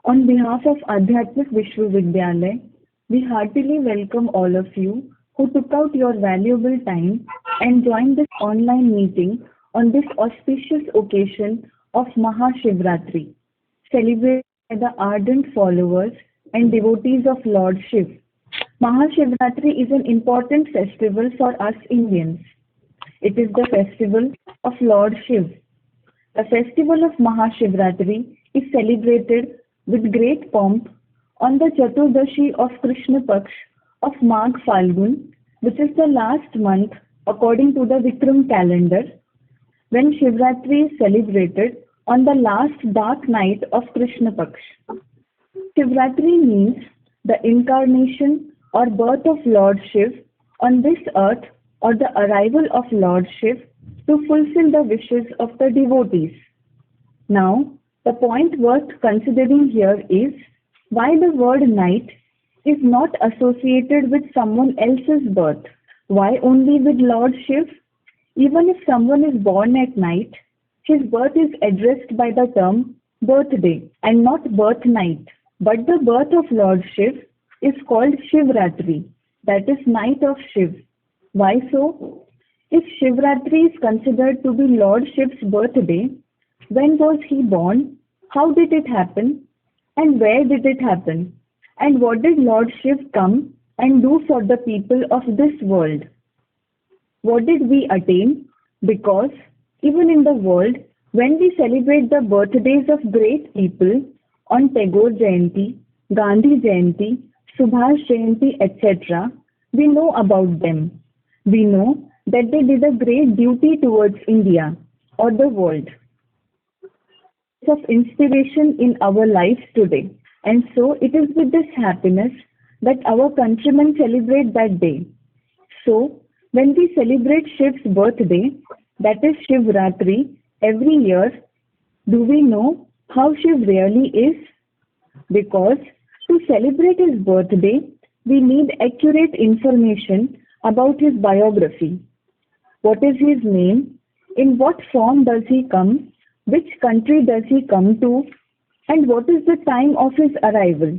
On behalf of Adhyatmik Vishwavidyalaya, we heartily welcome all of you who took out your valuable time and joined this online meeting on this auspicious occasion of Mahashivratri, celebrated by the ardent followers and devotees of Lord Shiv. Mahashivratri is an important festival for us Indians. It is the festival of Lord Shiv. The festival of Mahashivratri is celebrated with great pomp on the Chaturdashi of Krishna Paksh of Magh Falgun, which is the last month according to the Vikram calendar, when Shivratri is celebrated on the last dark night of Krishna Paksh. Shivratri means the incarnation or birth of Lord Shiv on this earth, or the arrival of Lord Shiv to fulfill the wishes of the devotees. Now, the point worth considering here is why the word night is not associated with someone else's birth. Why only with Lord Shiv? Even if someone is born at night, his birth is addressed by the term birthday and not birth night. But the birth of Lord Shiv is called Shivratri, that is night of Shiv. Why so? If Shivratri is considered to be Lord Shiv's birthday, when was he born? How did it happen? And where did it happen? And what did Lord Shiv come and do for the people of this world? What did we attain? Because even in the world, when we celebrate the birthdays of great people on Tagore Jayanti, Gandhi Jayanti, Subhash Jayanti, etc., we know about them. We know that they did a great duty towards India or the world of inspiration in our lives today. And so it is with this happiness that our countrymen celebrate that day. So when we celebrate Shiv's birthday, that is Shivratri, every year, do we know how Shiv really is? Because to celebrate his birthday, we need accurate information about his biography. What is his name? In what form does he come? Which country does he come to? And what is the time of his arrival?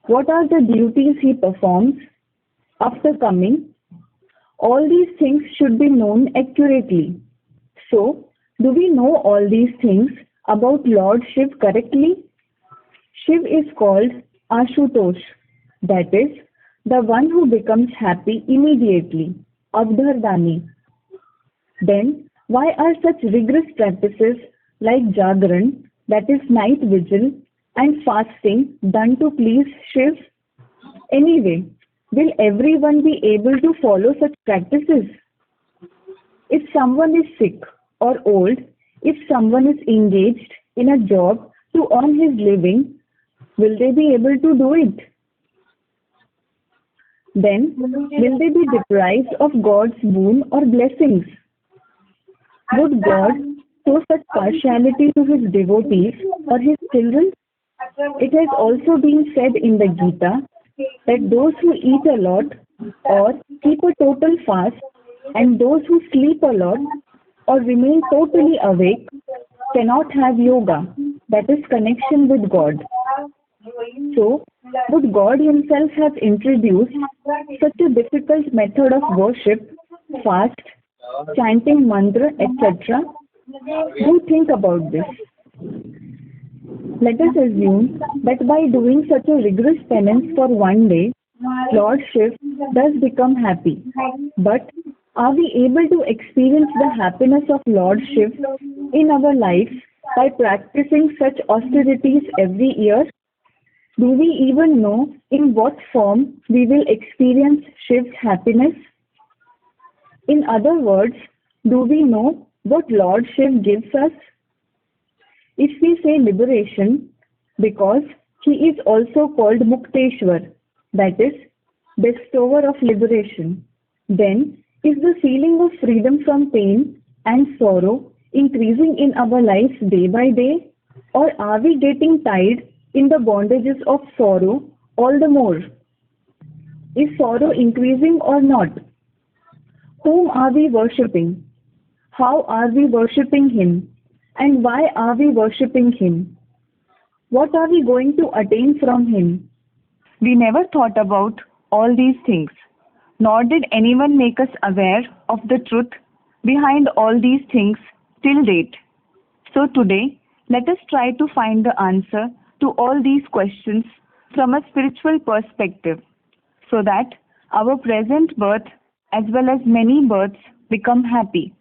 What are the duties he performs after coming? All these things should be known accurately. So, do we know all these things about Lord Shiv correctly? Shiv is called Ashutosh, that is, the one who becomes happy immediately, Abdhardani. Then, why are such rigorous practices like Jagran, that is night vigil, and fasting done to please Shiv? Anyway, will everyone be able to follow such practices? If someone is sick or old, if someone is engaged in a job to earn his living, will they be able to do it? Then, will they be deprived of God's boon or blessings? Would God show such partiality to his devotees or his children? It has also been said in the Gita that those who eat a lot or keep a total fast and those who sleep a lot or remain totally awake cannot have yoga, that is connection with God. So, would God himself have introduced such a difficult method of worship, fast, chanting mantra, etc.? Do think about this. Let us assume that by doing such a rigorous penance for one day, Lord Shiv does become happy. But are we able to experience the happiness of Lord Shiv in our lives by practicing such austerities every year? Do we even know in what form we will experience Shiv's happiness? In other words, do we know what Lord Shiv gives us? If we say liberation, because he is also called Mukteshwar, that is, bestower of liberation, then is the feeling of freedom from pain and sorrow increasing in our lives day by day? Or are we getting tied in the bondages of sorrow all the more? Is sorrow increasing or not? Whom are we worshipping? How are we worshipping him? And why are we worshipping him? What are we going to attain from him? We never thought about all these things, nor did anyone make us aware of the truth behind all these things till date. So today, let us try to find the answer to all these questions from a spiritual perspective, so that our present birth as well as many births become happy,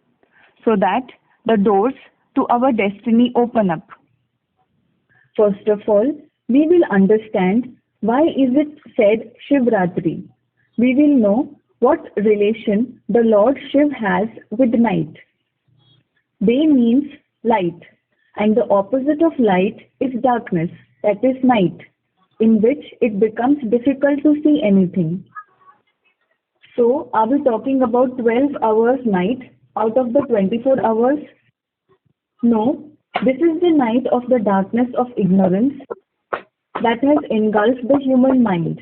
so that the doors to our destiny open up. First of all, we will understand why is it said Shivratri. We will know what relation the Lord Shiv has with night. Day means light, and the opposite of light is darkness, that is night, in which it becomes difficult to see anything. So, are we talking about 12 hours night out of the 24 hours? No, this is the night of the darkness of ignorance that has engulfed the human mind.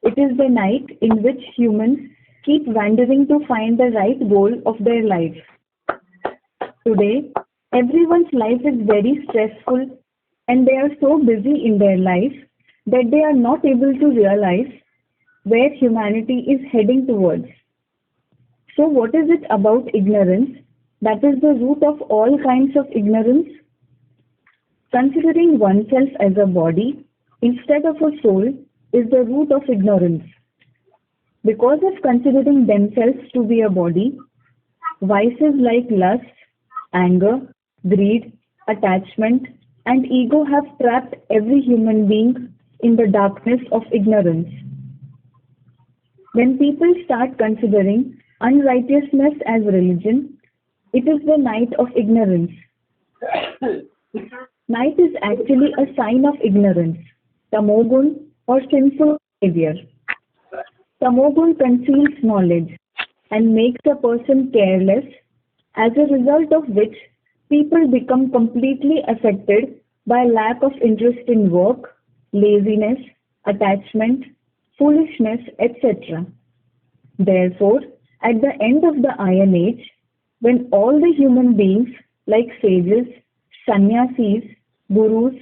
It is the night in which humans keep wandering to find the right goal of their life. Today, everyone's life is very stressful and they are so busy in their life that they are not able to realize where humanity is heading towards. So, what is it about ignorance that is the root of all kinds of ignorance? Considering oneself as a body instead of a soul is the root of ignorance. Because of considering themselves to be a body, vices like lust, anger, greed, attachment, and ego have trapped every human being in the darkness of ignorance. When people start considering unrighteousness as religion, it is the night of ignorance. Night is actually a sign of ignorance, tamogun or sinful behavior. Tamogun conceals knowledge and makes a person careless, as a result of which people become completely affected by lack of interest in work, laziness, attachment, foolishness, etc. Therefore, at the end of the Iron Age, when all the human beings like sages, sannyasis, gurus,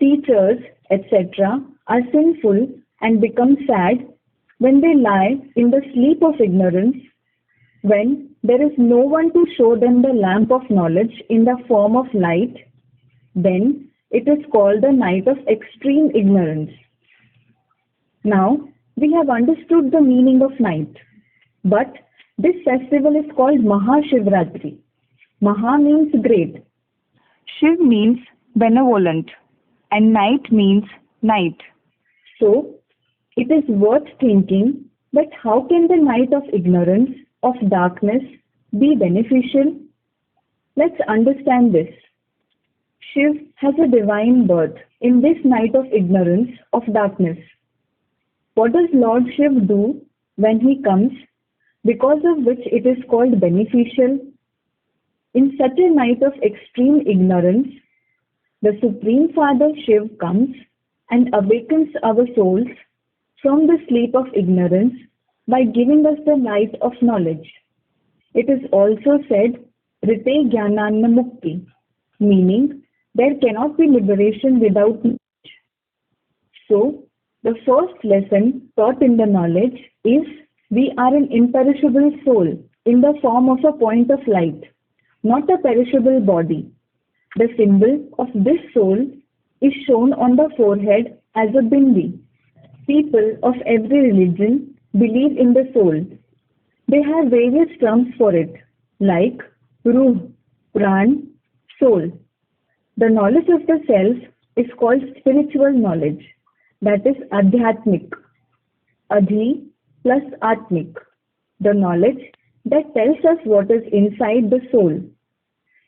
teachers, etc. are sinful and become sad, when they lie in the sleep of ignorance, when there is no one to show them the lamp of knowledge in the form of light, then it is called the night of extreme ignorance. Now, we have understood the meaning of night, but this festival is called Mahashivratri. Maha means great. Shiv means benevolent, and night means night. So, it is worth thinking that how can the night of ignorance, of darkness, be beneficial? Let's understand this. Shiv has a divine birth in this night of ignorance, of darkness. What does Lord Shiv do when he comes, because of which it is called beneficial? In such a night of extreme ignorance, the Supreme Father Shiv comes and awakens our souls from the sleep of ignorance by giving us the light of knowledge. It is also said, Rite Jnananna Mukti, meaning there cannot be liberation without knowledge. So, the first lesson taught in the knowledge is we are an imperishable soul in the form of a point of light, not a perishable body. The symbol of this soul is shown on the forehead as a bindi. People of every religion believe in the soul. They have various terms for it, like ruh, pran, soul. The knowledge of the self is called spiritual knowledge, that is adhyatmik. Adhi plus atmik, the knowledge that tells us what is inside the soul.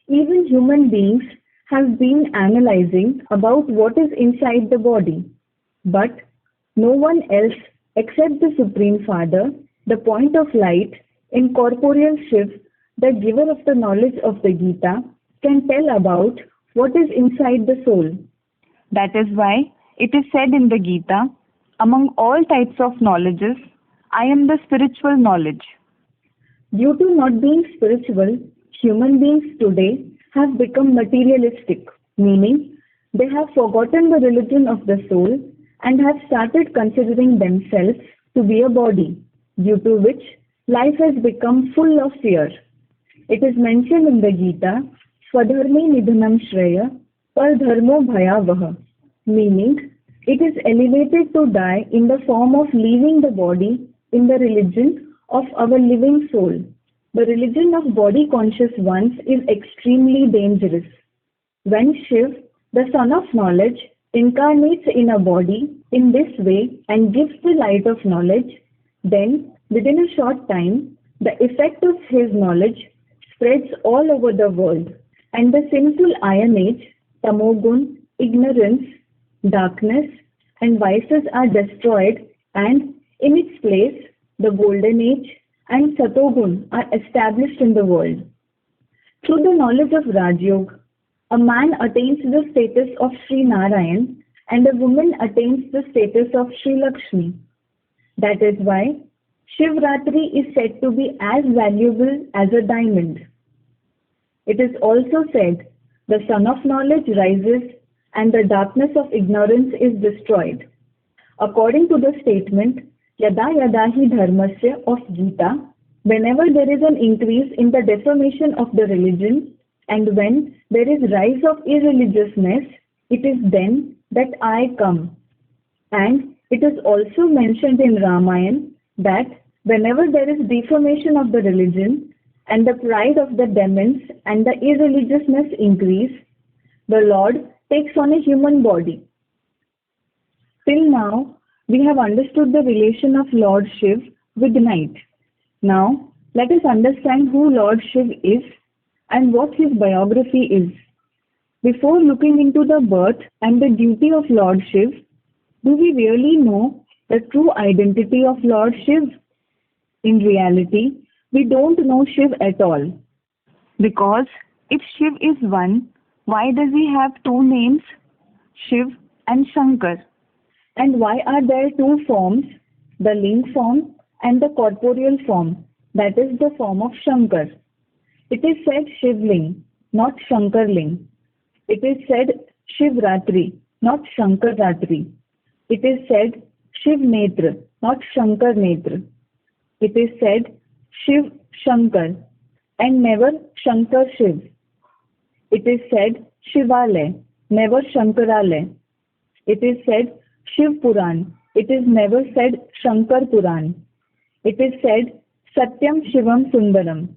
Even human beings have been analyzing about what is inside the body, but no one else except the Supreme Father, the point of light, incorporeal Shiv, the giver of the knowledge of the Gita, can tell about what is inside the soul. That is why it is said in the Gita, among all types of knowledges, I am the spiritual knowledge. Due to not being spiritual, human beings today have become materialistic, meaning They have forgotten the religion of the soul and have started considering themselves to be a body, due to which life has become full of fear. It is mentioned in the Gita, Swadharme Nidhanam Shreya Pardharmo Bhayavaha, meaning it is elevated to die in the form of leaving the body in the religion of our living soul. The religion of body conscious ones is extremely dangerous. When Shiv, the son of knowledge, incarnates in a body in this way and gives the light of knowledge, then within a short time the effect of his knowledge spreads all over the world, and the sinful iron age, tamogun, ignorance, darkness, and vices are destroyed, and in its place the golden age and satogun are established in the world. Through the knowledge of Rajyog, a man attains the status of Sri Narayan and a woman attains the status of Sri Lakshmi. That is why Shivratri is said to be as valuable as a diamond. It is also said, the sun of knowledge rises and the darkness of ignorance is destroyed. According to the statement, Yada Yada Hi Dharmasya of Gita, whenever there is an increase in the defamation of the religion and when there is rise of irreligiousness, it is then that I come. And it is also mentioned in Ramayana that whenever there is defamation of the religion and the pride of the demons and the irreligiousness increase, the Lord takes on a human body. Till now, we have understood the relation of Lord Shiv with night. Now, let us understand who Lord Shiv is and what his biography is. Before looking into the birth and the duty of Lord Shiv, do we really know the true identity of Lord Shiv? In reality, we don't know Shiv at all. Because if Shiv is one, why does he have two names, Shiv and Shankar? And why are there two forms, the ling form and the corporeal form, that is the form of Shankar? It is said Shivling, not Shankarling. It is said Shivratri, not Shankaratri. It is said Shiv Netra, not Shankar Netra. It is said Shiv Shankar and never Shankar Shiv. It is said Shivalay, never Shankaralay. It is said Shiv Puran. It is never said Shankar Puran. It is said Satyam Shivam Sundaram.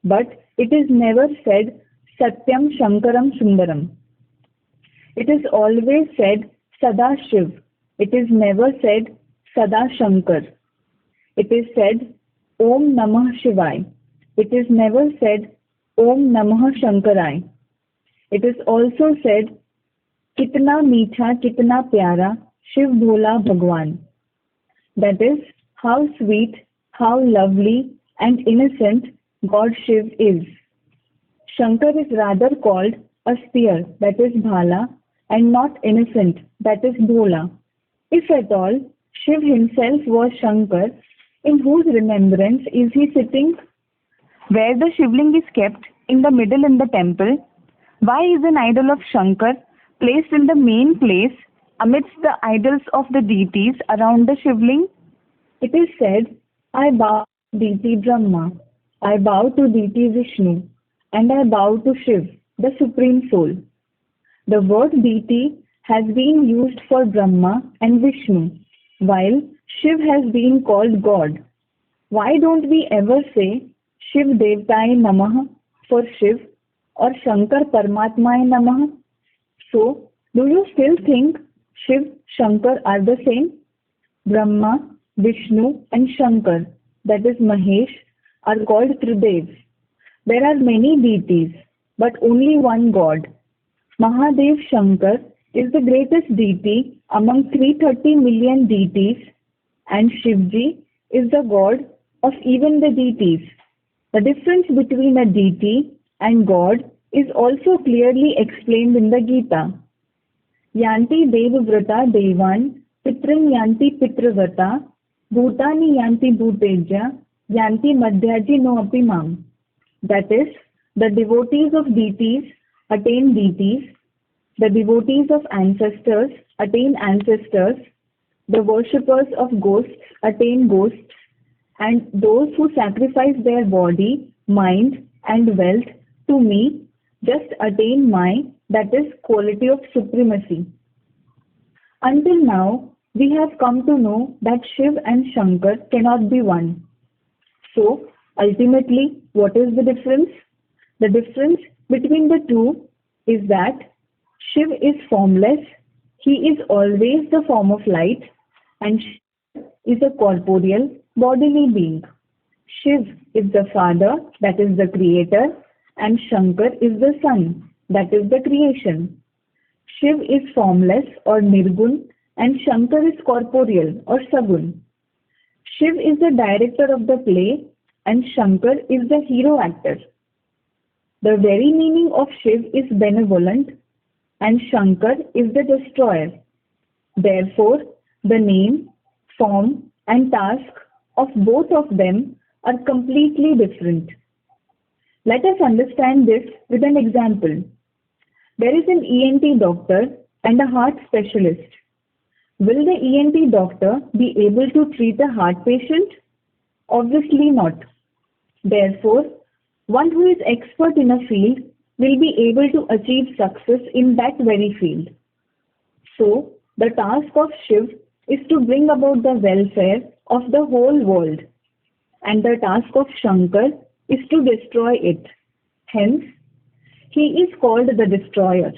But it is never said Satyam Shankaram Sundaram. It is always said Sada Shiv. It is never said Sada Shankar. It is said Om Namah Shivaya. It is never said Om Namah Shankarai. It is also said Kitna Meecha Kitna Pyara Shiv Bhola Bhagwan. That is, how sweet, how lovely and innocent God Shiv is. Shankar is rather called a spear, that is Bhala, and not innocent, that is Bhola. If at all, Shiv himself was Shankar, in whose remembrance is he sitting? Where the Shivling is kept in the middle in the temple, why is an idol of Shankar placed in the main place amidst the idols of the deities around the Shivling? It is said, I bow to deity Brahma, I bow to deity Vishnu, and I bow to Shiv, the Supreme Soul. The word deity has been used for Brahma and Vishnu, while Shiv has been called God. Why don't we ever say Shiv Devtaye Namah for Shiv or Shankar Paramatmaye Namah? So, do you still think Shiv, Shankar are the same? Brahma, Vishnu and Shankar, that is Mahesh, are called Tridevs. There are many deities, but only one God. Mahadev Shankar is the greatest deity among 330 million deities, and Shivji is the god of even the deities. The difference between a deity and God is also clearly explained in the Gita. Yanti Devavrata Devan Pitran Yanti Pitravrata Bhutani Yanti Bhuteja Yanti Madhyaji No Apimam. That is, the devotees of deities attain deities, The devotees of ancestors attain ancestors, the worshippers of ghosts attain ghosts, and those who sacrifice their body, mind, and wealth to me just attain my, that is, quality of supremacy. Until now, we have come to know that Shiv and Shankar cannot be one. So, ultimately, what is the difference? The difference between the two is that Shiv is formless, he is always the form of light, and Shiv is a corporeal, bodily being. Shiv is the father, that is the creator, and Shankar is the son, that is the creation. Shiv is formless or nirgun, and Shankar is corporeal or sagun. Shiv is the director of the play, and Shankar is the hero actor. The very meaning of Shiv is benevolent, and Shankar is the destroyer. Therefore, the name, form, and task of both of them are completely different. Let us understand this with an example. There is an ENT doctor and a heart specialist. Will the ENT doctor be able to treat a heart patient? Obviously not. Therefore, one who is expert in a field will be able to achieve success in that very field. So, the task of Shiv is to bring about the welfare of the whole world, and the task of Shankar is to destroy it. Hence, he is called the destroyer.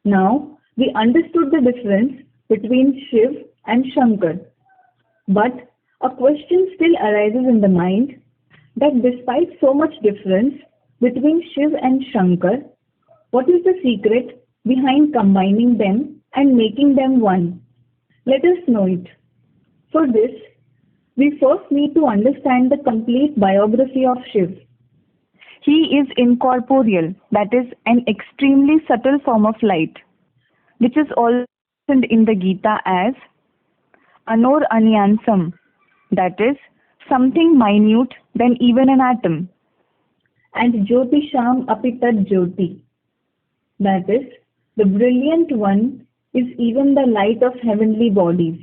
Now, we understood the difference between Shiv and Shankar. But a question still arises in the mind that despite so much difference between Shiv and Shankar, what is the secret behind combining them and making them one? Let us know it. For this, we first need to understand the complete biography of Shiv. He is incorporeal, that is, an extremely subtle form of light, which is also mentioned in the Gita as Anor Anyansam, that is, something minute than even an atom. And Jyotisham Apitat Jyoti, that is, the brilliant one is even the light of heavenly bodies.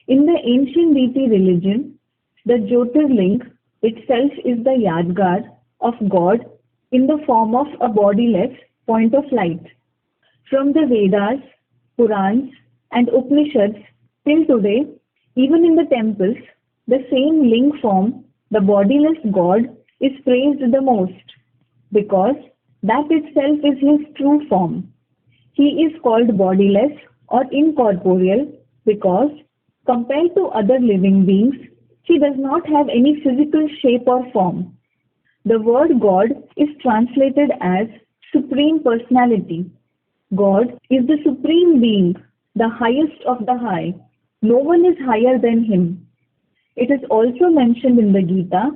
In the ancient deity religion, the Jyotirling itself is the Yadgar of God in the form of a bodiless point of light. From the Vedas, Purans, and Upanishads till today, even in the temples, the same ling form, the bodiless God, is praised the most because that itself is his true form. He is called bodiless or incorporeal because compared to other living beings, he does not have any physical shape or form. The word God is translated as Supreme Personality. God is the Supreme Being, the highest of the high. No one is higher than him. It is also mentioned in the Gita,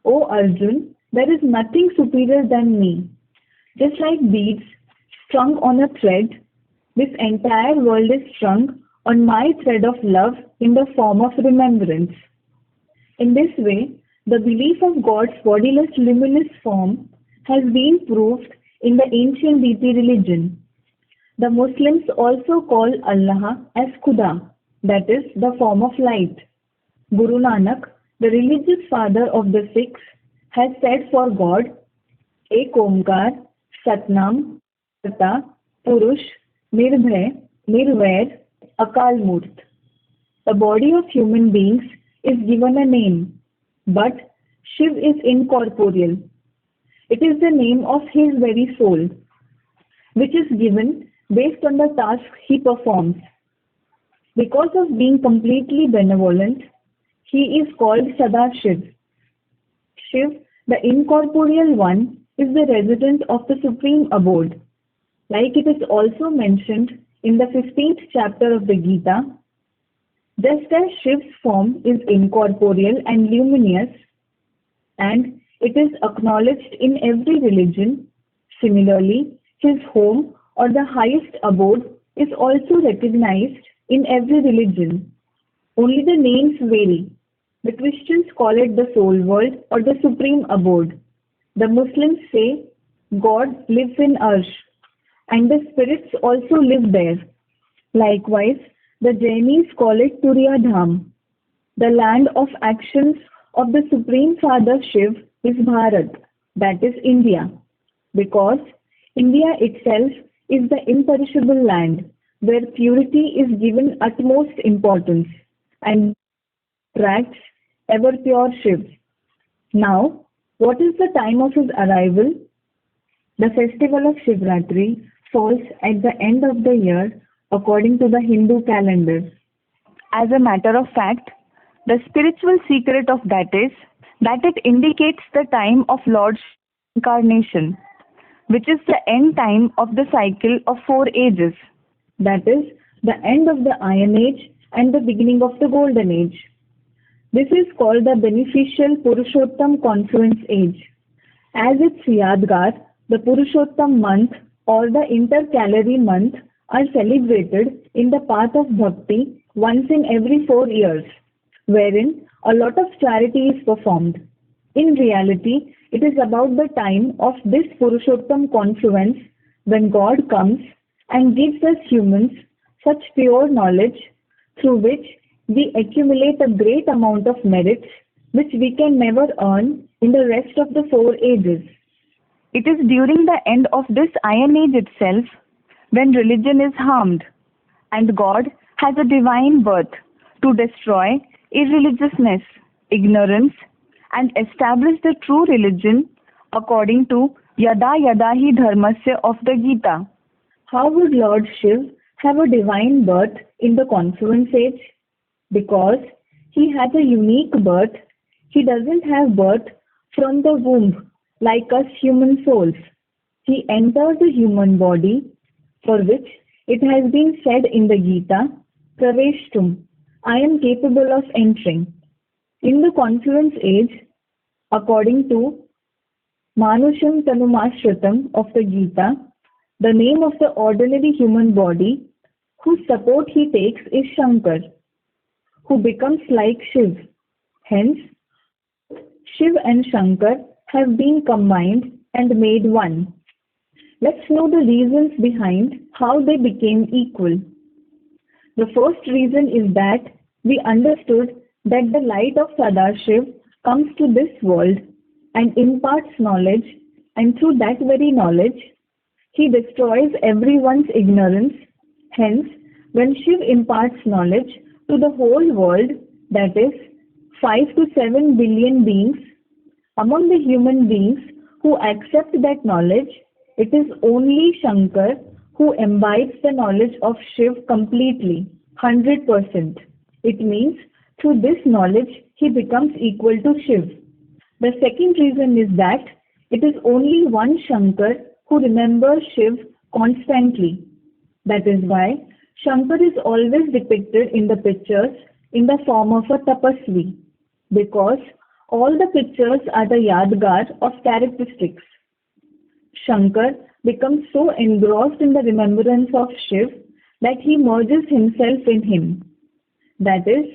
O Arjun, there is nothing superior than me. Just like beads strung on a thread, this entire world is strung on my thread of love in the form of remembrance. In this way, the belief of God's bodiless luminous form has been proved in the ancient deity religion. The Muslims also call Allah as Khuda, that is, the form of light. Guru Nanak, the religious father of the Sikhs, has said for God, Ek Omkar, Satnam, Karta, Purush, Nirbhay, Nirvair, Akal Murt. The body of human beings is given a name, but Shiv is incorporeal. It is the name of his very soul, which is given based on the task he performs. Because of being completely benevolent, he is called Sadashiv. Shiv, the incorporeal one, is the resident of the supreme abode. Like it is also mentioned in the 15th chapter of the Gita, just as Shiv's form is incorporeal and luminous, and it is acknowledged in every religion, similarly, his home or the highest abode is also recognized in every religion. Only the names vary. The Christians call it the soul world or the supreme abode. The Muslims say God lives in Arsh, and the spirits also live there. Likewise, the Jainis call it Turiya Dham. The land of actions of the Supreme Father Shiv is Bharat, that is India, because India itself is the imperishable land where purity is given utmost importance and attracts ever pure Shiv. Now, what is the time of his arrival? The festival of Shivratri falls at the end of the year according to the Hindu calendar. As a matter of fact, the spiritual secret of that is that it indicates the time of Lord's incarnation, which is the end time of the cycle of 4 ages. That is, the end of the Iron Age and the beginning of the Golden Age. This is called the beneficial Purushottam confluence age. As its Yadgar, the Purushottam month or the intercalary month are celebrated in the path of bhakti once in every 4 years, wherein a lot of charity is performed. In reality, it is about the time of this Purushottam confluence when God comes and gives us humans such pure knowledge through which we accumulate a great amount of merits which we can never earn in the rest of the 4 ages. It is during the end of this Iron Age itself when religion is harmed and God has a divine birth to destroy irreligiousness, ignorance, and establish the true religion according to Yada Yada Hi Dharmasya of the Gita. How would Lord Shiv have a divine birth in the confluence age? Because he has a unique birth, he doesn't have birth from the womb like us human souls. He enters the human body, for which it has been said in the Gita, Praveshtum, I am capable of entering. In the confluence age, according to Manusham Tanumashritam of the Gita, the name of the ordinary human body whose support he takes is Shankar, who becomes like Shiv. Hence, Shiv and Shankar have been combined and made one. Let's know the reasons behind how they became equal. The first reason is that we understood that the light of Sadashiv comes to this world and imparts knowledge, and through that very knowledge, he destroys everyone's ignorance. Hence, when Shiv imparts knowledge to the whole world, that is, 5 to 7 billion beings, among the human beings who accept that knowledge, it is only Shankar who imbibes the knowledge of Shiv completely, 100%. It means through this knowledge he becomes equal to Shiv. The second reason is that it is only one Shankar who remembers Shiv constantly. That is why Shankar is always depicted in the pictures in the form of a tapasvi, because all the pictures are the yadgar of characteristics. Shankar becomes so engrossed in the remembrance of Shiv that he merges himself in him. That is,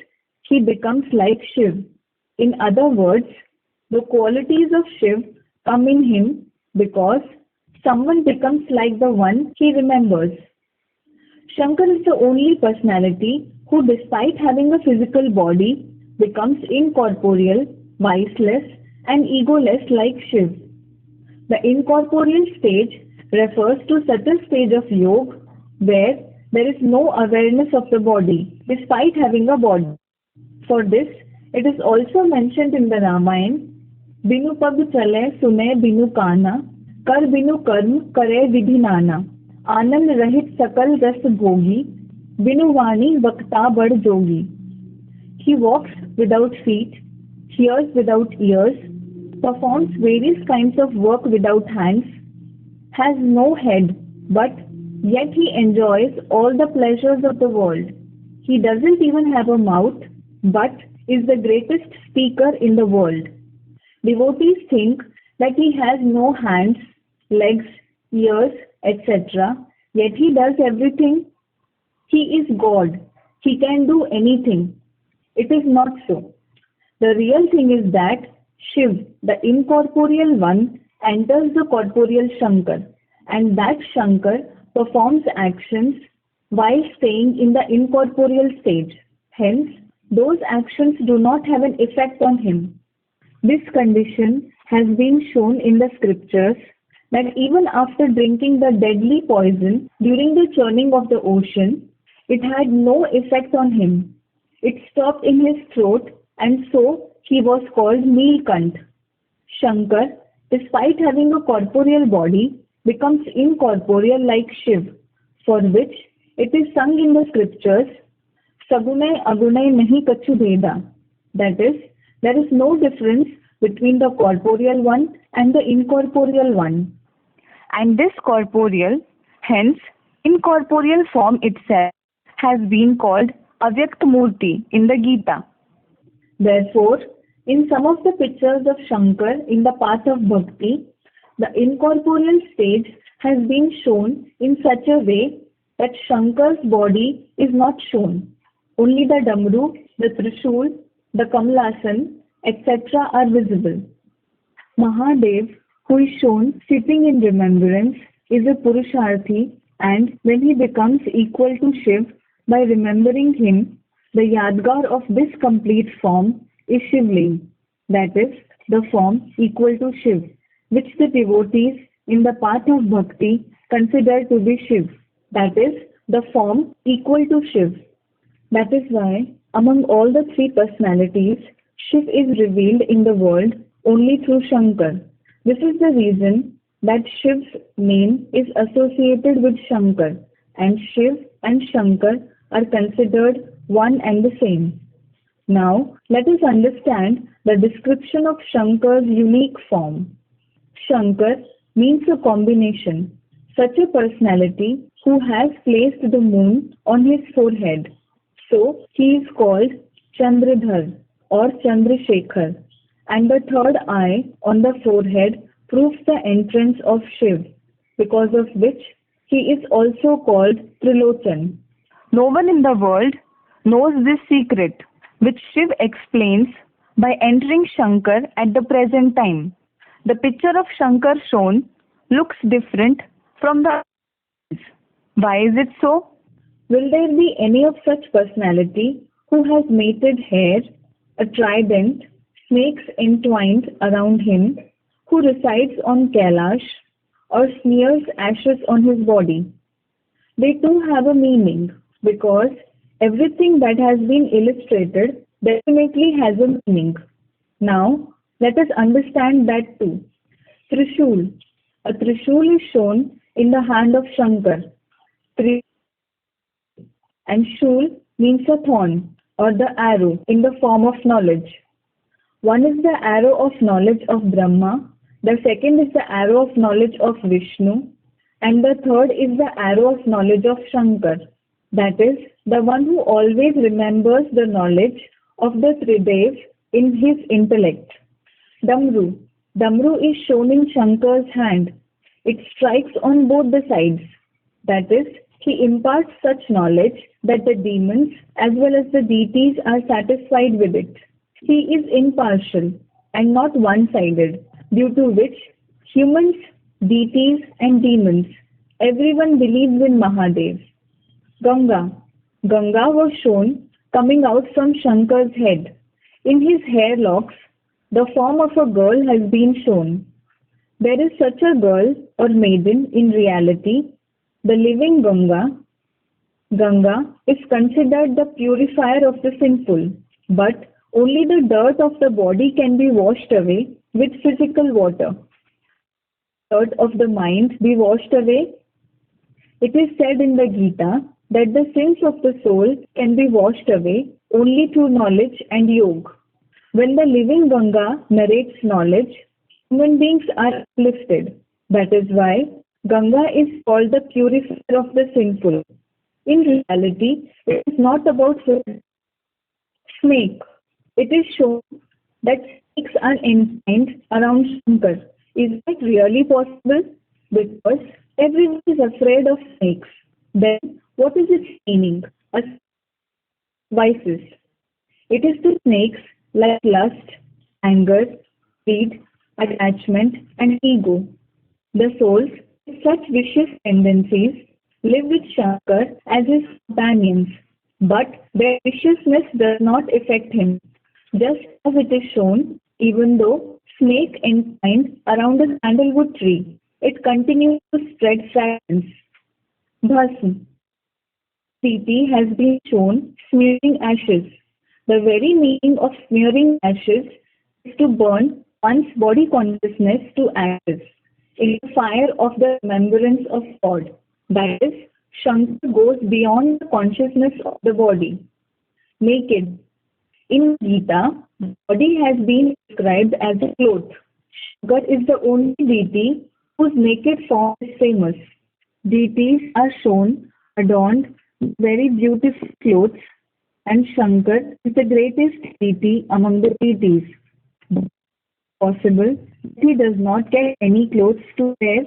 he becomes like Shiv. In other words, the qualities of Shiv come in him because someone becomes like the one he remembers. Shankar is the only personality who, despite having a physical body, becomes incorporeal, viceless, and egoless like Shiv. The incorporeal stage refers to such a stage of yoga where there is no awareness of the body, despite having a body. For this, it is also mentioned in the Ramayana, Binu pag chale sune binu kana, kar binu karm kare vidhi nana, anand rahit sakal ras bhogi, binu vani vakta bad jogi. He walks without feet, hears without ears, performs various kinds of work without hands, has no head, but yet he enjoys all the pleasures of the world. He doesn't even have a mouth, but is the greatest speaker in the world. Devotees think that he has no hands, legs, ears, etc., yet he does everything. He is God. He can do anything. It is not so. The real thing is that Shiv, the incorporeal one, enters the corporeal Shankar, and that Shankar performs actions while staying in the incorporeal stage. Hence, those actions do not have an effect on him. This condition has been shown in the scriptures that even after drinking the deadly poison during the churning of the ocean, it had no effect on him. It stopped in his throat, and so he was called Neelkant. Shankar, despite having a corporeal body, becomes incorporeal like Shiv, for which it is sung in the scriptures, Sagunay Agunay Nahi Kachu Bheda. That is, there is no difference between the corporeal one and the incorporeal one. And this corporeal, hence incorporeal form itself, has been called Avyakt Murti in the Gita. Therefore, in some of the pictures of Shankar in the path of bhakti, the incorporeal stage has been shown in such a way that Shankar's body is not shown. Only the Damru, the Trishul, the Kamlasan, etc. are visible. Mahadev, who is shown sitting in remembrance, is a Purusharthi, and when he becomes equal to Shiv by remembering him, the Yadgar of this complete form is Shivling, that is, the form equal to Shiv, which the devotees in the path of bhakti consider to be Shiv, that is, the form equal to Shiv. That is why, among all the three personalities, Shiv is revealed in the world only through Shankar. This is the reason that Shiv's name is associated with Shankar, and Shiv and Shankar are considered one and the same. Now, let us understand the description of Shankar's unique form. Shankar means a combination, such a personality who has placed the moon on his forehead. So, he is called Chandradhar or Chandrasekhar, and the third eye on the forehead proves the entrance of Shiv, because of which he is also called Trilochan. No one in the world knows this secret, which Shiv explains by entering Shankar at the present time. The picture of Shankar shown looks different from the others. Why is it so? Will there be any of such personality who has mated hair, a trident, snakes entwined around him, who resides on Kailash, or smears ashes on his body? They too have a meaning, because everything that has been illustrated definitely has a meaning. Now, let us understand that too. Trishul. A Trishul is shown in the hand of Shankar. And Shul means a thorn or the arrow in the form of knowledge. One is the arrow of knowledge of Brahma, the second is the arrow of knowledge of Vishnu, and the third is the arrow of knowledge of Shankar. That is, the one who always remembers the knowledge of the Tridev in his intellect. Damru. Damru is shown in Shankar's hand. It strikes on both the sides. That is, he imparts such knowledge that the demons as well as the deities are satisfied with it. He is impartial and not one-sided, due to which humans, deities and demons, everyone believes in Mahadev. Ganga. Ganga was shown coming out from Shankar's head. In his hair locks, the form of a girl has been shown. There is such a girl or maiden in reality, the living Ganga. Ganga is considered the purifier of the sinful, but only the dirt of the body can be washed away with physical water. Dirt of the mind be washed away. It is said in the Gita that the sins of the soul can be washed away only through knowledge and yoga. When the living Ganga narrates knowledge, human beings are uplifted. That is why Ganga is called the purifier of the sinful. In reality, it is not about snake. It is shown that snakes are entwined around Shankar. Is that really possible? Because everyone is afraid of snakes. Then what is its meaning? Vices. It is the snakes like lust, anger, greed, attachment, and ego. The souls with such vicious tendencies live with Shankar as his companions, but their viciousness does not affect him, just as it is shown, even though snake entwined around a sandalwood tree, it continues to spread fragrance. Bhasm. Deity has been shown smearing ashes. The very meaning of smearing ashes is to burn one's body consciousness to ashes in the fire of the remembrance of God. That is, Shankar goes beyond the consciousness of the body. Naked. In Gita, the body has been described as a cloth. Shankar is the only deity whose naked form is famous. Deities are shown adorned with very beautiful clothes, and Shankar is the greatest deity among the deities. Possible that he does not get any clothes to wear?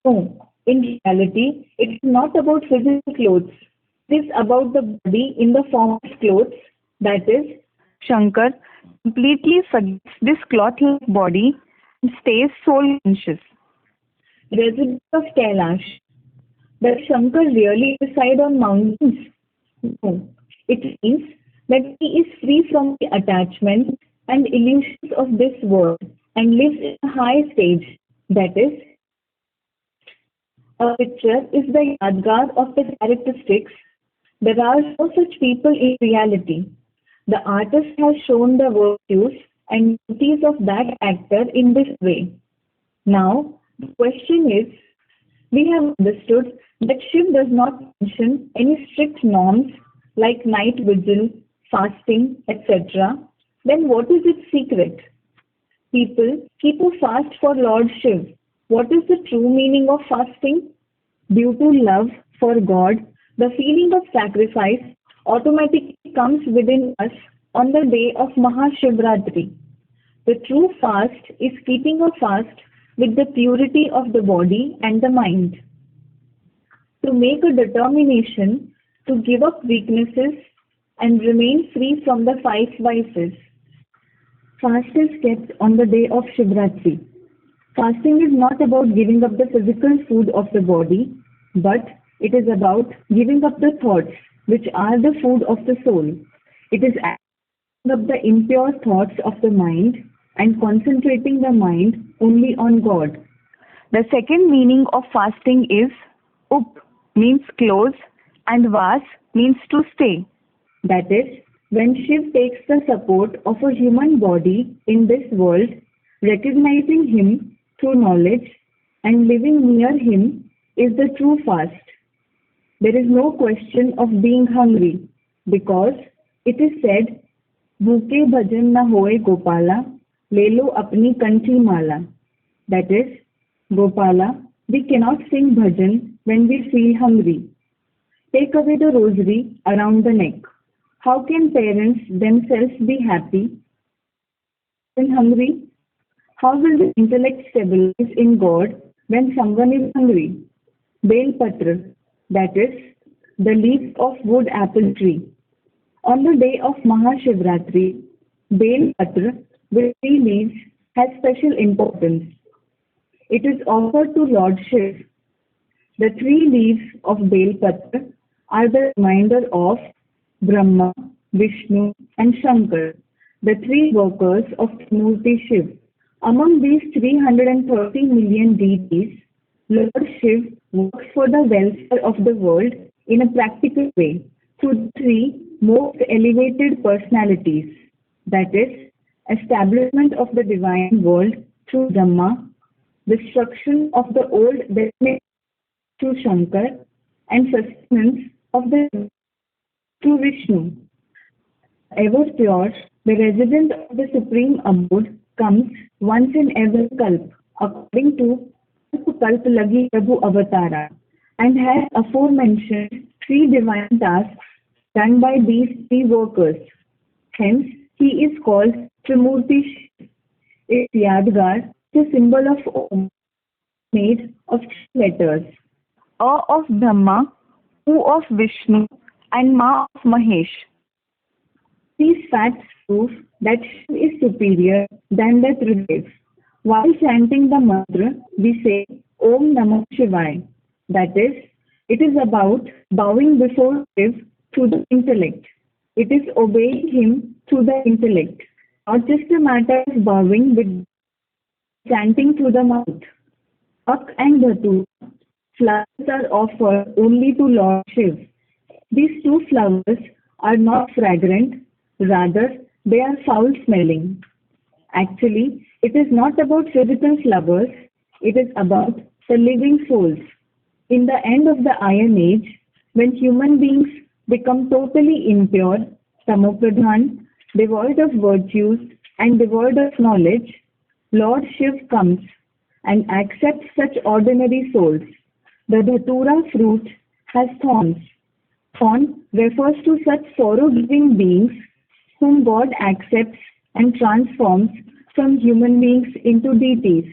No. In reality, it is not about physical clothes. It is about the body in the form of clothes. That is, Shankar completely forgets this cloth-like body and stays soul conscious. resident of Kailash. Does Shankar really reside on mountains? No. It means that he is free from the attachments and illusions of this world and lives in a high stage. That is, a picture is the yadgar of the characteristics. There are no such people in reality. The artist has shown the virtues and duties of that actor in this way. Now, the question is, we have understood that Shiv does not mention any strict norms like night vigil, fasting, etc. Then what is its secret? People keep a fast for Lord Shiv. What is the true meaning of fasting? Due to love for God, the feeling of sacrifice automatically comes within us on the day of Mahashivratri. The true fast is keeping a fast with the purity of the body and the mind. To make a determination to give up weaknesses and remain free from the five vices. Fast is kept on the day of Shivratri. Fasting is not about giving up the physical food of the body, but it is about giving up the thoughts, which are the food of the soul. It is giving up the impure thoughts of the mind and concentrating the mind only on God. The second meaning of fasting is up means close and vas means to stay. That is, when Shiv takes the support of a human body in this world, recognizing him through knowledge and living near him is the true fast. There is no question of being hungry because it is said, Bhuke bhajan na hoye Gopala, le lo apni kanchi mala. That is, Gopala, we cannot sing bhajan when we feel hungry. Take away the rosary around the neck. How can parents themselves be happy when hungry? How will the intellect stabilize in God when someone is hungry? Bel Patra, that is, the leaf of wood apple tree. On the day of Mahashivratri, Bel Patra with three leaves has special importance. It is offered to Lord Shiv. The three leaves of Bel Patra are the reminder of Brahma, Vishnu and Shankar, the three workers of Murti Shiv. Among these 330 million deities, Lord Shiv works for the welfare of the world in a practical way through three most elevated personalities, that is, establishment of the divine world through Brahma, destruction of the old destiny through Shankar, and sustenance of the through Vishnu. Ever pure, the resident of the supreme abode comes once in every kalp, according to Kalp Lagi Prabhu Avatara, and has aforementioned three divine tasks done by these three workers. Hence, he is called Trimurti Shiv. Its Yadgar is a symbol of Om made of three letters. A of Brahma, U of Vishnu and Ma of Mahesh. These facts prove that Shiv is superior than the Tridev. While chanting the mantra, we say Om Namah Shivaya. That is, It is about bowing before Shiv through the intellect. It is obeying him through the intellect, not just a matter of bowing with chanting through the mouth. Ak and Dhatu flowers are offered only to Lord Shiv. These two flowers are not fragrant, rather, they are foul smelling. Actually, it is not about physical flowers, it is about the living souls. In the end of the Iron Age, when human beings become totally impure, tamopradhan, devoid of virtues and devoid of knowledge, Lord Shiv comes and accepts such ordinary souls. The Dhatura fruit has thorns. Thorn refers to such sorrow-giving beings whom God accepts and transforms from human beings into deities.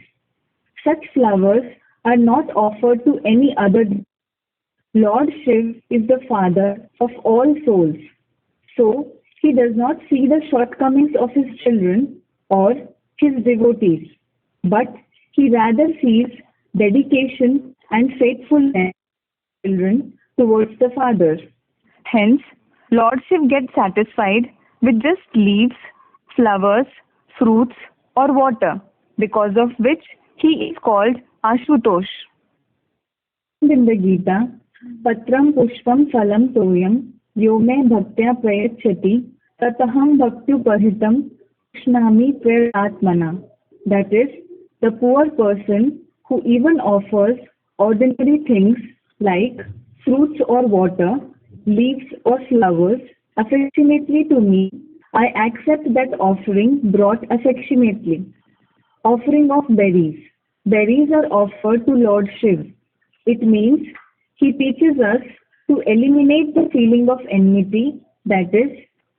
Such flowers are not offered to any other. Lord Shiv is the father of all souls. So, he does not see the shortcomings of his children or his devotees, but he rather sees dedication and faithfulness of children towards the Father. Hence, Lord Shiv gets satisfied with just leaves, flowers, fruits, or water, because of which he is called Ashwatosh. In the Gita, Patram Pushpam Phalam Toyam Yo Me Bhaktya Prayachati Tataham Bhaktyupahitam Shnami Praratmana. That is, the poor person who even offers ordinary things like fruits or water, leaves or flowers affectionately to me, I accept that offering brought affectionately. Offering of berries. Berries are offered to Lord Shiv. It means he teaches us to eliminate the feeling of enmity, that is,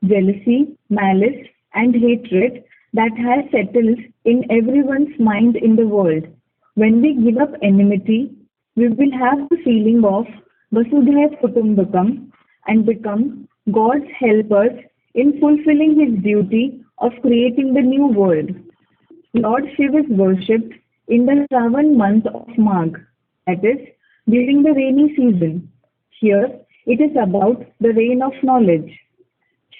jealousy, malice, and hatred that has settled in everyone's mind in the world. When we give up enmity, we will have the feeling of Vasudhaiv Kutumbakam and become God's helpers in fulfilling his duty of creating the new world. Lord Shiv is worshipped in the Shravan month of Magh, that is, during the rainy season. Here, it is about the rain of knowledge.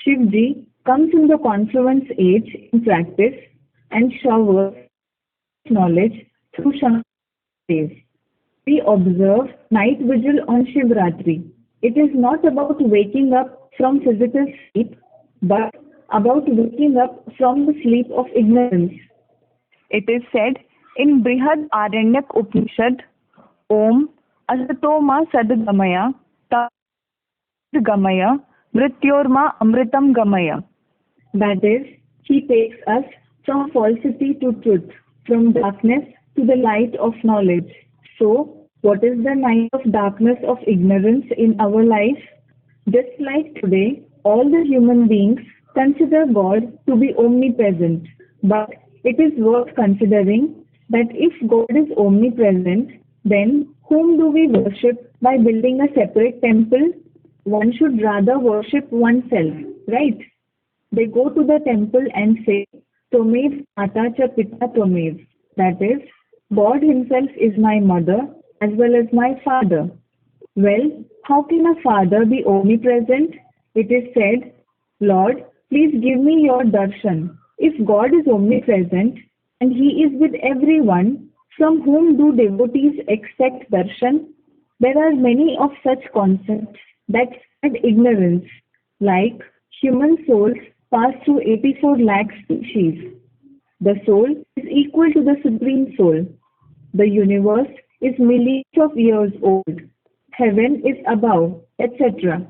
Shivji comes in the confluence age in practice and showers knowledge through Shankar. We observe night vigil on Shivratri. It is not about waking up from physical sleep, but about waking up from the sleep of ignorance. It is said in Brihad Aranyak Upanishad, Om Asatoma Sadgamaya Gamaya Mrityorma Amritam Gamaya. That is, he takes us from falsity to truth, from darkness to the light of knowledge. So, what is the night of darkness of ignorance in our life? Just like today, all the human beings consider God to be omnipresent. But it is worth considering that if God is omnipresent, then whom do we worship by building a separate temple? One should rather worship oneself, right? They go to the temple and say, Tomev Mata Cha Pita Tomev. That is, God himself is my mother as well as my father. Well, how can a father be omnipresent? It is said, Lord, please give me your darshan. If God is omnipresent and he is with everyone, from whom do devotees expect darshan? There are many of such concepts that spread ignorance, like human souls pass through 84 lakh species. The soul is equal to the Supreme Soul. The universe is millions of years old. Heaven is above, etc.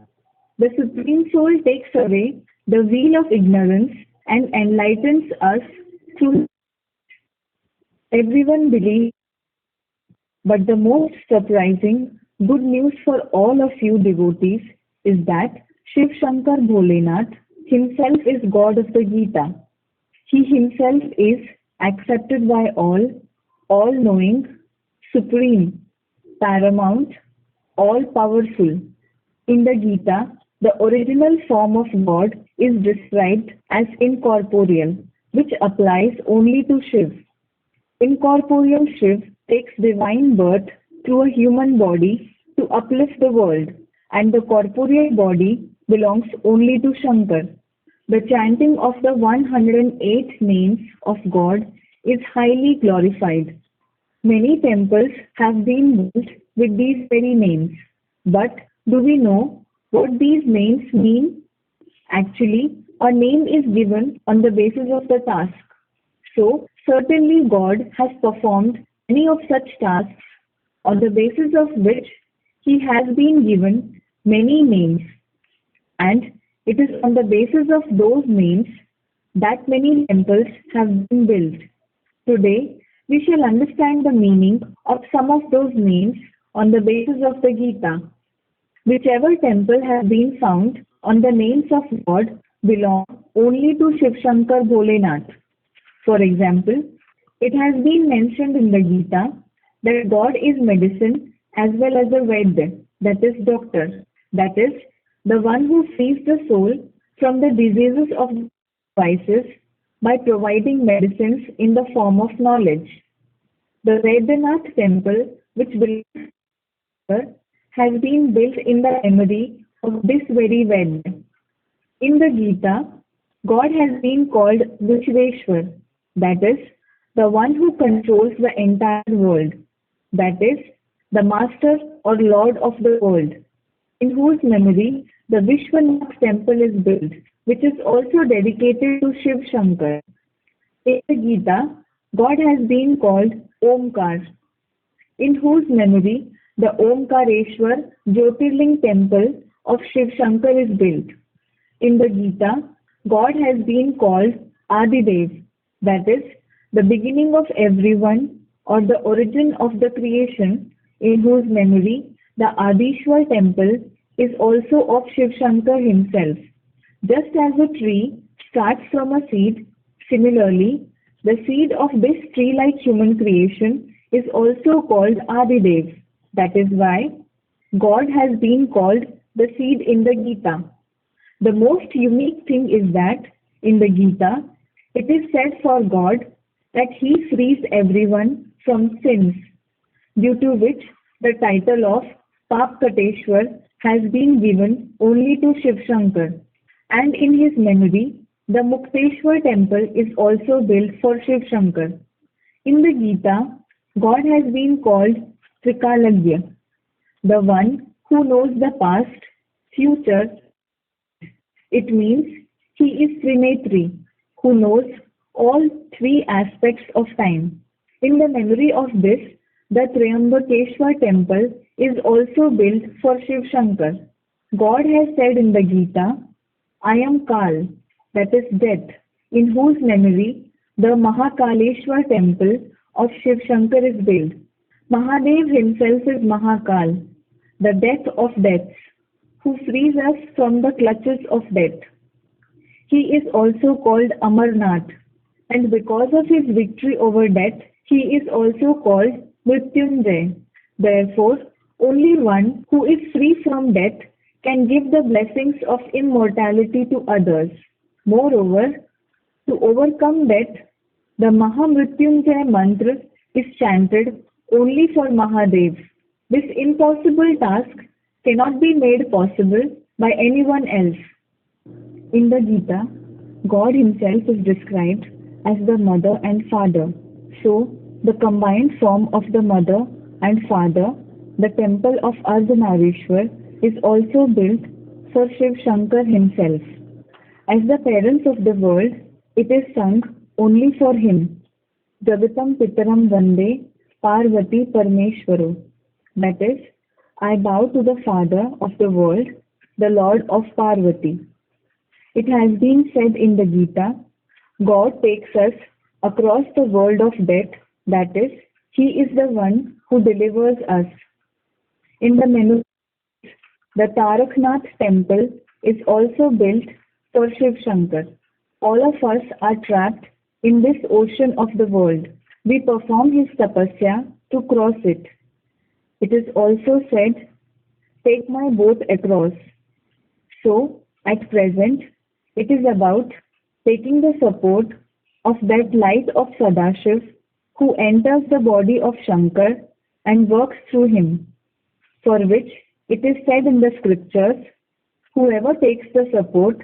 The Supreme Soul takes away the veil of ignorance and enlightens us through everyone believes. But the most surprising good news for all of you devotees is that Shiv Shankar Bholenath himself is God of the Gita. He himself is accepted by all knowing, supreme, paramount, all powerful. In the Gita, the original form of God is described as incorporeal, which applies only to Shiv. Incorporeal Shiv takes divine birth through a human body to uplift the world, and the corporeal body belongs only to Shankar. The chanting of the 108 names of God is highly glorified. Many temples have been built with these very names. But do we know what these names mean? Actually, a name is given on the basis of the task. So, certainly God has performed many of such tasks on the basis of which he has been given many names. And it is on the basis of those names that many temples have been built. Today, we shall understand the meaning of some of those names on the basis of the Gita. Whichever temple has been found on the names of God belong only to Shiv Shankar Bholenath. For example, it has been mentioned in the Gita that God is medicine as well as a Vaidya, that is doctor, that is the one who frees the soul from the diseases of vices by providing medicines in the form of knowledge. The Vaidyanath temple, which belongs to Shiva, has been built in the memory of this very Vaidya. In the Gita, God has been called Vishveshwar, that is, the one who controls the entire world, that is, the master or lord of the world, in whose memory the Vishwanath temple is built, which is also dedicated to Shiv Shankar. In the Gita, God has been called Omkar, in whose memory the Omkareshwar Jyotirling temple of Shiv Shankar is built. In the Gita, God has been called Adidev, that is, the beginning of everyone or the origin of the creation, in whose memory the Adishwar temple is also of Shiv Shankar himself. Just as a tree starts from a seed, similarly, the seed of this tree-like human creation is also called Adidev. That is why God has been called the seed in the Gita. The most unique thing is that in the Gita, it is said for God that he frees everyone from sins, due to which the title of Papkateshwar has been given only to Shiv Shankar. And in his memory, the Mukteshwar temple is also built for Shiv Shankar. In the Gita, God has been called Trikalagya, the one who knows the past, future. It means he is Trinetri, who knows all three aspects of time. In the memory of this, the Triambakeshwar temple is also built for Shiv Shankar. God has said in the Gita, I am Kal, that is death, in whose memory the Mahakaleshwar temple of Shiv Shankar is built. Mahadev himself is Mahakal, the death of deaths, who frees us from the clutches of death. He is also called Amarnath, and because of his victory over death, he is also called Mrityunjay. Therefore, only one who is free from death can give the blessings of immortality to others. Moreover, to overcome death, the Mahamrityunjay mantra is chanted only for Mahadev. This impossible task cannot be made possible by anyone else. In the Gita, God himself is described as the mother and father. So, the combined form of the mother and father, the temple of Ardhanarishwar, is also built for Shiv Shankar himself. As the parents of the world, it is sung only for him. Jagatam Pitaram Vande Parvati Parmeshwaro. That is, I bow to the Father of the world, the Lord of Parvati. It has been said in the Gita, God takes us across the world of death, that is, he is the one who delivers us. In the Menu, the Taraknath temple is also built for Shiv Shankar. All of us are trapped in this ocean of the world. We perform his tapasya to cross it. It is also said, take my boat across. So, at present, it is about taking the support of that light of Sadashiv who enters the body of Shankar and works through him. for which it is said in the scriptures, whoever takes the support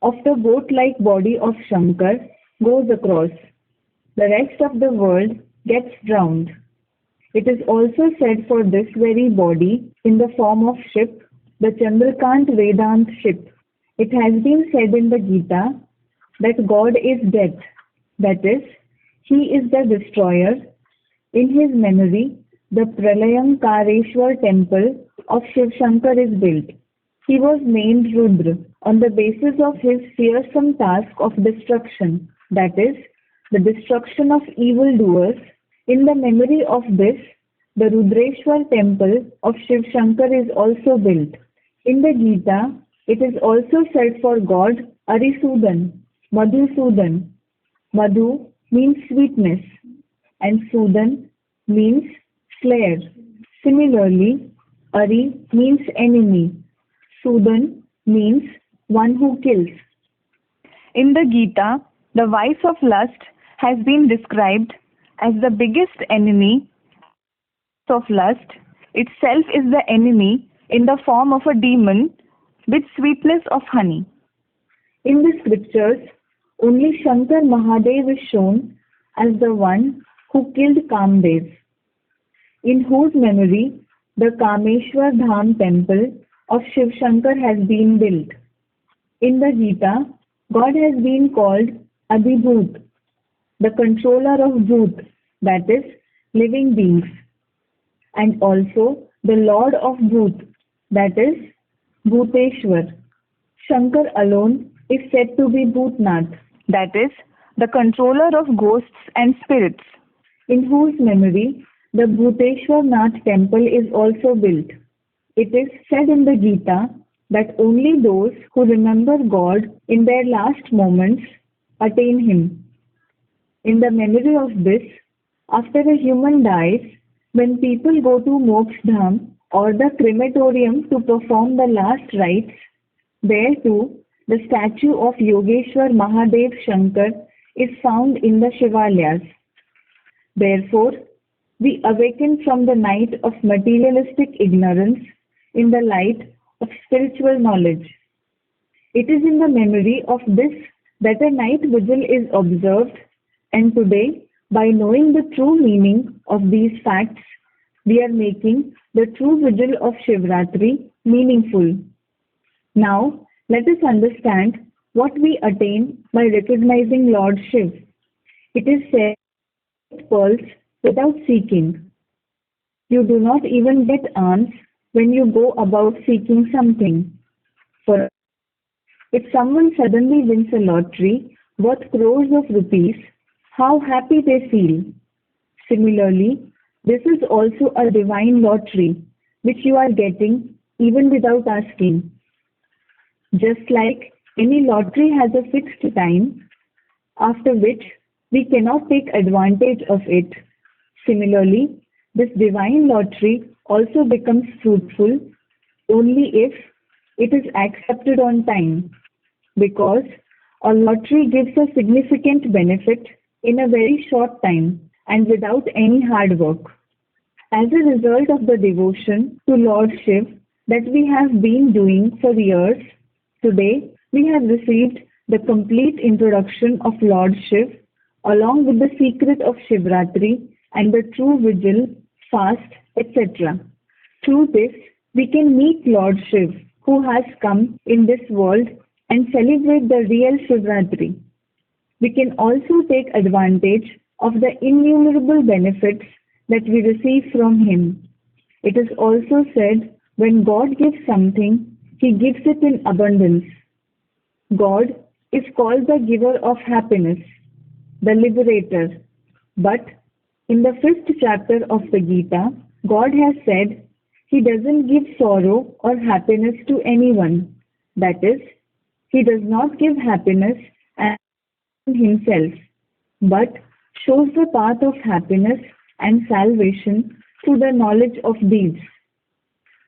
of the boat-like body of Shankar goes across. The rest of the world gets drowned. It is also said for this very body in the form of ship, the Chandrakant Vedant ship. It has been said in the Gita that God is death, that is, He is the destroyer. In His memory, the Pralayamkareshwar temple of Shiv Shankar is built. He was named Rudra on the basis of his fearsome task of destruction, that is, the destruction of evildoers. In the memory of this, the Rudreshwar temple of Shiv Shankar is also built. In the Gita, it is also said for God Arisudan, Madhusudan. Madhu means sweetness and Sudan means slayer. Similarly, Ari means enemy. Sudan means one who kills. In the Gita, the vice of lust has been described as the biggest enemy of lust. Itself is the enemy in the form of a demon with sweetness of honey. In the scriptures, only Shankar Mahadev is shown as the one who killed Kamdev, in whose memory the Kameshwar Dham temple of Shiv Shankar has been built. In the Gita, God has been called Adibhut, the controller of Bhut, that is, living beings, and also the Lord of Bhut, that is, Bhuteshwar. Shankar alone is said to be Bhutnath, That is, the controller of ghosts and spirits. in whose memory the Bhuteshwar Nath temple is also built. It is said in the Gita that only those who remember God in their last moments attain Him. In the memory of this, after a human dies, when people go to Mokshadham or the crematorium to perform the last rites, there too the statue of Yogeshwar Mahadev Shankar is found in the Shivalayas. Therefore, we awaken from the night of materialistic ignorance in the light of spiritual knowledge. It is in the memory of this that a night vigil is observed, and today, by knowing the true meaning of these facts, we are making the true vigil of Shivratri meaningful. Now, let us understand what we attain by recognizing Lord Shiv. It is said, pearls without seeking. You do not even get alms when you go about seeking something. For if someone suddenly wins a lottery worth crores of rupees, how happy they feel. Similarly, this is also a divine lottery which you are getting even without asking. Just like any lottery has a fixed time after which we cannot take advantage of it. Similarly, this divine lottery also becomes fruitful only if it is accepted on time, because a lottery gives a significant benefit in a very short time and without any hard work. As a result of the devotion to Lord Shiv that we have been doing for years, today we have received the complete introduction of Lord Shiv along with the secret of Shivratri and the true vigil, fast, etc. Through this, we can meet Lord Shiv, who has come in this world, and celebrate the real Shivratri. We can also take advantage of the innumerable benefits that we receive from Him. It is also said, when God gives something, He gives it in abundance. God is called the giver of happiness, the liberator. But in the 5th chapter of the Gita, God has said He doesn't give sorrow or happiness to anyone. That is, He does not give happiness and Himself, but shows the path of happiness and salvation through the knowledge of deeds.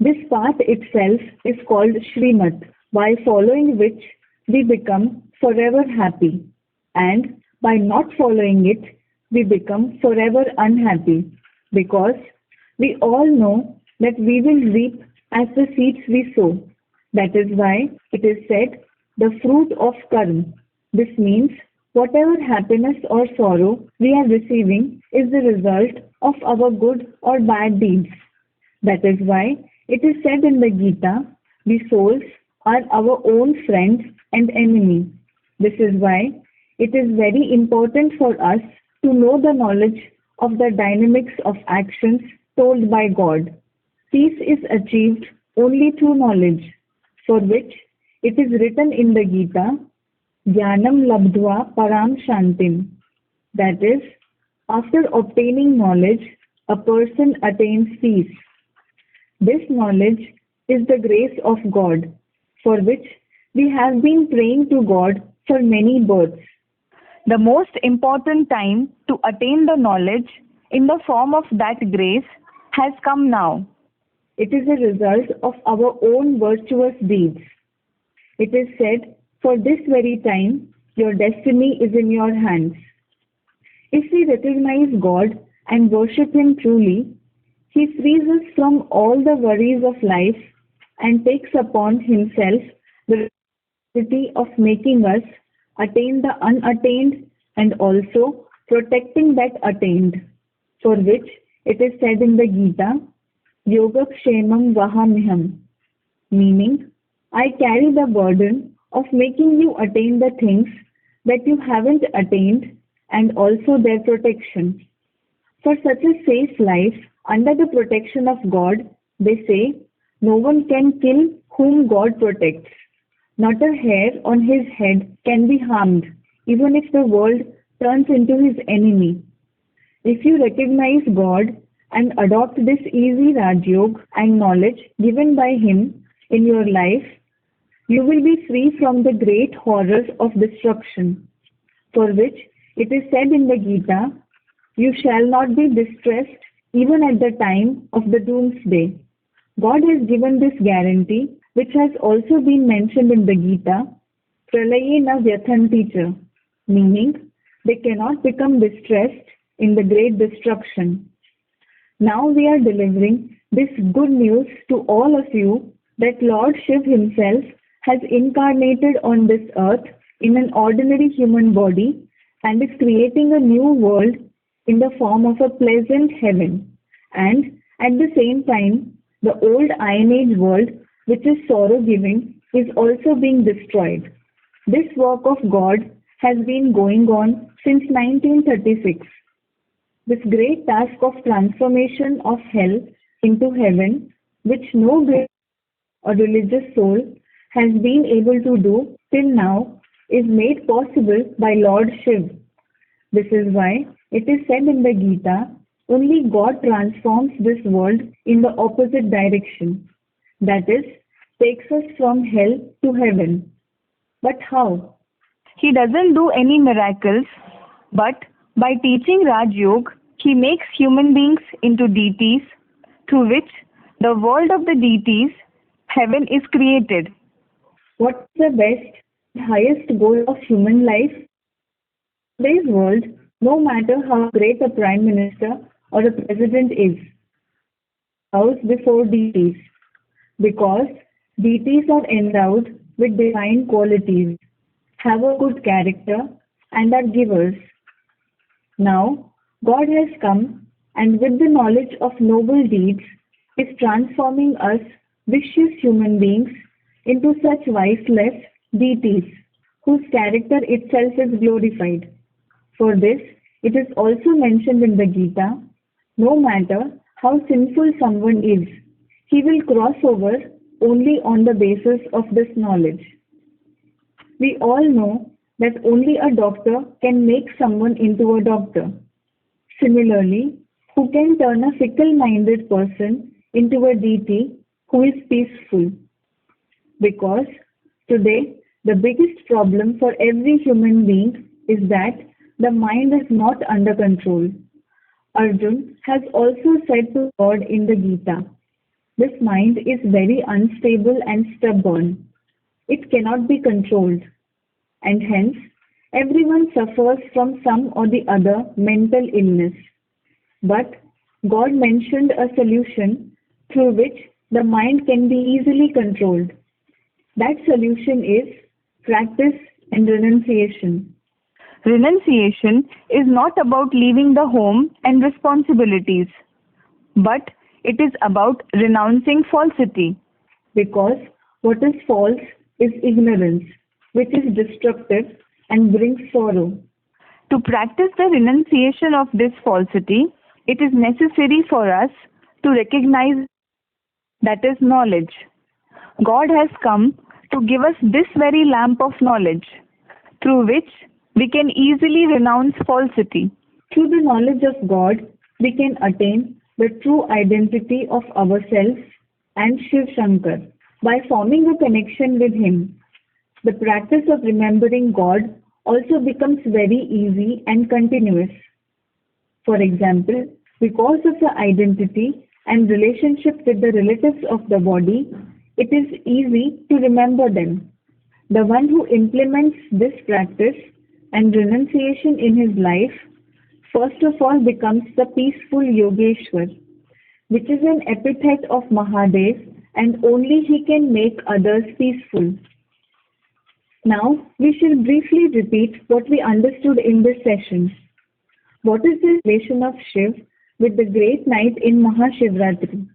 This path itself is called Srimat, by following which we become forever happy, and by not following it, we become forever unhappy, because we all know that we will reap as the seeds we sow. That is why it is said, the fruit of karma. This means whatever happiness or sorrow we are receiving is the result of our good or bad deeds. That is why it is said in the Gita, the souls are our own friends and enemy. This is why it is very important for us to know the knowledge of the dynamics of actions told by God. Peace is achieved only through knowledge, for which it is written in the Gita, Jnanam labdhva param shantim. That is, after obtaining knowledge, a person attains peace. This knowledge is the grace of God, for which we have been praying to God for many births. The most important time to attain the knowledge in the form of that grace has come now. It is a result of our own virtuous deeds. It is said, for this very time, your destiny is in your hands. If we recognize God and worship Him truly, He frees us from all the worries of life and takes upon Himself the responsibility of making us attain the unattained and also protecting that attained, for which it is said in the Gita, Yogakshemam Vahamiham, meaning, I carry the burden of making you attain the things that you haven't attained and also their protection. For such a safe life under the protection of God, they say, no one can kill whom God protects. Not a hair on his head can be harmed, even if the world turns into his enemy. If you recognize God and adopt this easy Rajyog and knowledge given by Him in your life, you will be free from the great horrors of destruction, for which it is said in the Gita, you shall not be distressed even at the time of the doomsday. God has given this guarantee, which has also been mentioned in the Gita, Pralaye na vyathanti cha, meaning they cannot become distressed in the great destruction. Now we are delivering this good news to all of you that Lord Shiv Himself has incarnated on this earth in an ordinary human body and is creating a new world in the form of a pleasant heaven. And at the same time, the old Iron Age world, which is sorrow-giving, is also being destroyed. This work of God has been going on since 1936. This great task of transformation of hell into heaven, which no great or religious soul has been able to do till now, is made possible by Lord Shiv. This is why it is said in the Gita, only God transforms this world in the opposite direction. That is, takes us from hell to heaven. But how? He doesn't do any miracles, but by teaching Raj Yoga, He makes human beings into deities, through which the world of the deities, heaven, is created. What is the best, highest goal of human life? In today's world, no matter how great a prime minister or a president is, bows before deities, because deities are endowed with divine qualities, have a good character, and are givers. Now, God has come and with the knowledge of noble deeds is transforming us vicious human beings into such viceless deities whose character itself is glorified. For this, it is also mentioned in the Gita, no matter how sinful someone is, he will cross over only on the basis of this knowledge. We all know that only a doctor can make someone into a doctor. Similarly, who can turn a fickle-minded person into a deity who is peaceful? Because today, the biggest problem for every human being is that the mind is not under control. Arjun has also said to God in the Gita, this mind is very unstable and stubborn. It cannot be controlled, and hence everyone suffers from some or the other mental illness. But God mentioned a solution through which the mind can be easily controlled. That solution is practice and renunciation. Renunciation is not about leaving the home and responsibilities, but it is about renouncing falsity. Because what is false is ignorance, which is destructive and brings sorrow. To practice the renunciation of this falsity, it is necessary for us to recognize that is knowledge. God has come to give us this very lamp of knowledge, through which we can easily renounce falsity. Through the knowledge of God, we can attain the true identity of ourselves and Shiv Shankar by forming a connection with Him. The practice of remembering God also becomes very easy and continuous. For example, because of the identity and relationship with the relatives of the body, it is easy to remember them. The one who implements this practice and renunciation in his life first of all becomes the peaceful Yogeshwar, which is an epithet of Mahadev, and only he can make others peaceful. Now, we shall briefly repeat what we understood in this session. What is the relation of Shiv with the great night in Mahashivratri?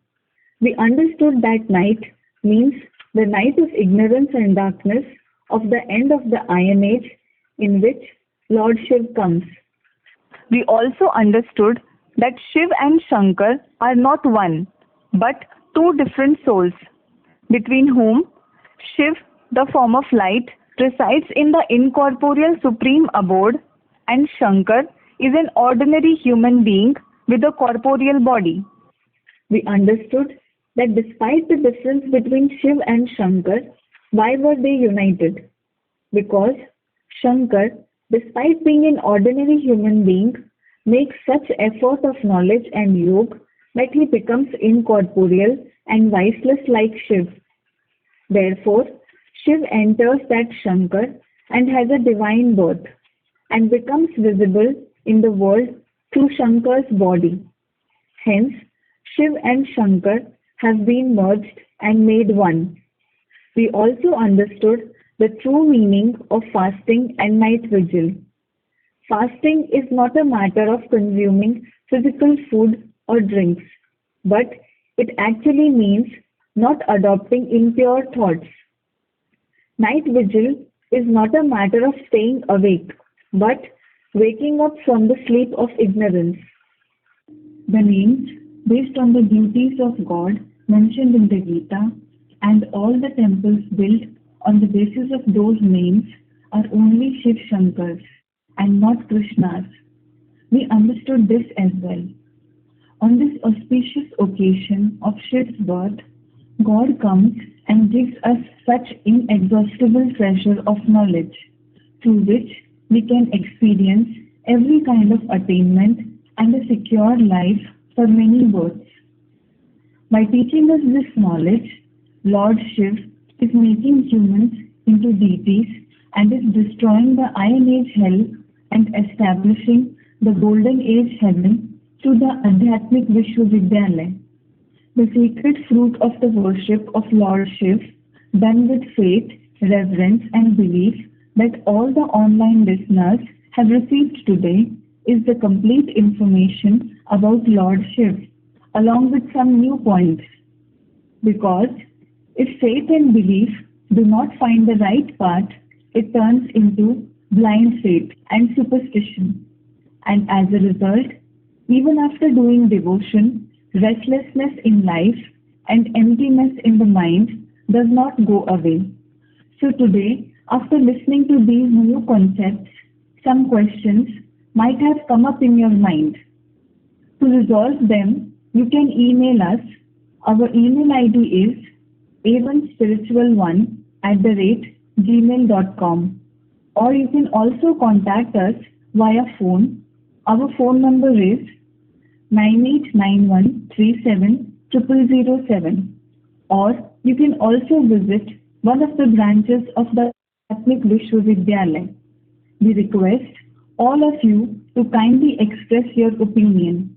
We understood that night means the night of ignorance and darkness of the end of the Iron Age in which Lord Shiv comes. We also understood that Shiv and Shankar are not one, but two different souls, between whom Shiv, the form of light, resides in the incorporeal supreme abode, and Shankar is an ordinary human being with a corporeal body. We understood that despite the difference between Shiv and Shankar, why were they united? Because Shankar, despite being an ordinary human being, makes such effort of knowledge and yoga that he becomes incorporeal and viceless like Shiv. Therefore, Shiv enters that Shankar and has a divine birth and becomes visible in the world through Shankar's body. Hence, Shiv and Shankar have been merged and made one. We also understood the true meaning of fasting and night vigil. Fasting is not a matter of consuming physical food or drinks, but it actually means not adopting impure thoughts. Night vigil is not a matter of staying awake, but waking up from the sleep of ignorance. The names, based on the duties of God mentioned in the Gita, and all the temples built on the basis of those names are only Shiv Shankars and not Krishna's. We understood this as well. On this auspicious occasion of Shiv's birth, God comes and gives us such inexhaustible treasure of knowledge, through which we can experience every kind of attainment and a secure life for many births. By teaching us this knowledge, Lord Shiv is making humans into deities and is destroying the Iron Age hell and establishing the Golden Age heaven through the Adhyatmic Vishwavidyalaya. The sacred fruit of the worship of Lord Shiv, done with faith, reverence, and belief that all the online listeners have received today, is the complete information about Lord Shiv, along with some new points. Because if faith and belief do not find the right path, it turns into blind faith and superstition. And as a result, even after doing devotion, restlessness in life and emptiness in the mind does not go away. So today, after listening to these new concepts, some questions might have come up in your mind. To resolve them, you can email us. Our email ID is a1spiritual1@gmail.com, or you can also contact us via phone. Our phone number is 9891370007, or you can also visit one of the branches of the Atmik Vishwavidyalaya. We request all of you to kindly express your opinion.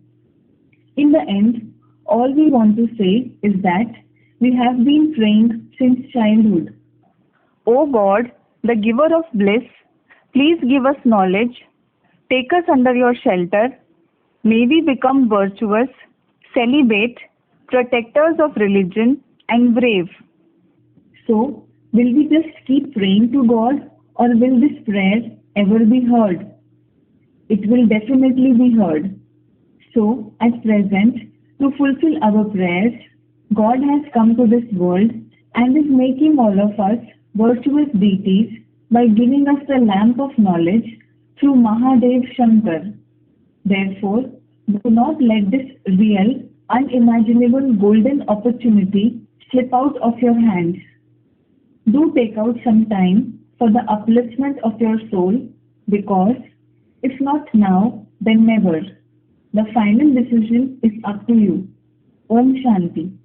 In the end, All we want to say is that we have been praying since childhood. O God, the giver of bliss, please give us knowledge. Take us under your shelter. May we become virtuous, celibate, protectors of religion, and brave. So, will we just keep praying to God or will this prayer ever be heard? It will definitely be heard. So, at present, to fulfill our prayers, God has come to this world and is making all of us virtuous deities by giving us the lamp of knowledge through Mahadev Shankar. Therefore, do not let this real, unimaginable golden opportunity slip out of your hands. Do take out some time for the upliftment of your soul because if not now, then never. The final decision is up to you. Om Shanti.